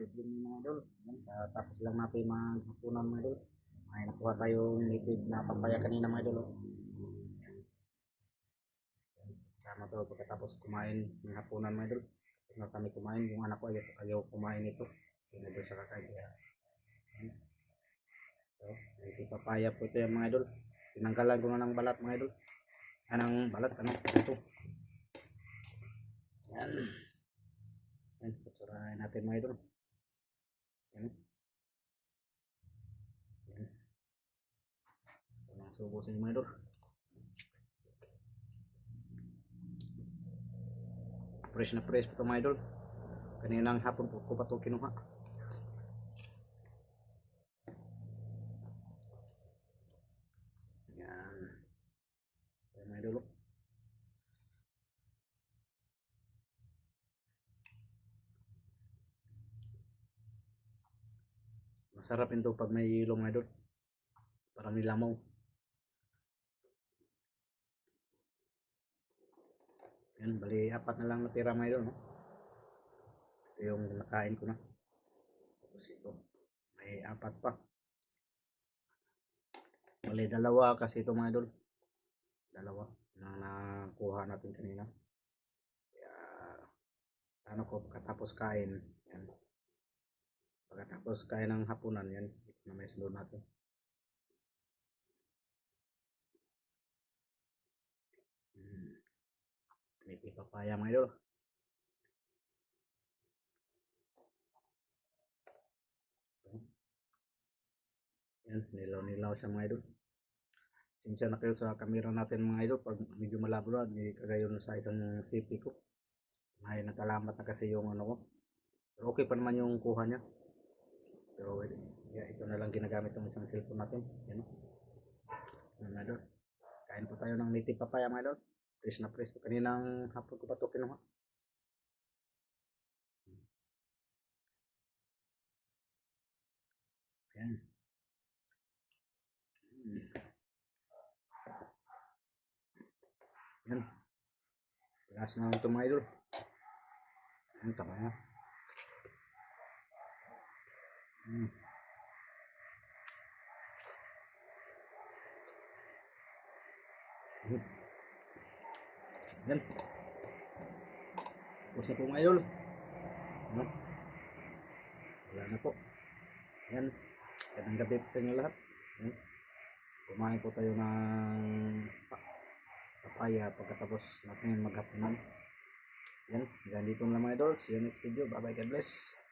good evening mga idol. Yan, tapos lang natin maghapunan mga idol. May nakuha tayong native na papaya kanina mga idol. Oh. Tama to pagkatapos kumain ng hapunan mga idol. Na kami kumain, yung anak ko ayaw kumain ito. Yung idol sa kakain kaya. So, native papaya po ito yan mga idol. Tinanggalan ko na ng balat mga idol. Anong balat, ano? Ito. Yan. Yan, patsurahin natin mga idol. Yan. Yan. Ang subo sa mga idol. Fresh na fresh ito mga idol. Kaninang hapon po ko pa ito kinuha. Yan. Yan mga idol. Masarap ito pag may ilong mga idol. Parang nilamaw. Yan, bali apat na lang natira mga idol. No? Ito yung nakain ko na. Tapos ito, may apat pa. Bali dalawa kasi ito mga idol. Dalawa na nakuha natin kanina. Kaya, ano ko, pagkatapos kain. Yan. Pagkatapos kain ng hapunan, yan. Ito na may sunod natin. May papaya mga idol. Yan, nilaw-nilaw siya mga idol. Sinsya na kayo sa camera natin mga idol pag medyo malabo na, hindi kagayon sa isang city ko. Ay, nagkalamat na kasi yung ano ko. Pero okay pa naman yung kuha niya. Pero yeah, ito na lang ginagamit ng isang cellphone natin. Yan o. Mga idol. Kain po tayo ng native papaya mga idol. Fresh na fresh po. Kaninang hapon ko pa ito kinuha. Yan. Yan. Last na ito mga idol. Yan, tama na. Yan. Tapos na po mga idol. Ano? Wala na po. Yan. Magandang gabi po sa inyo lahat. Yan. Kumain po tayo ng papaya pagkatapos natin maghapunan. Yan. Hanggang dito lang mga idol. See you next video. Bye bye. God bless.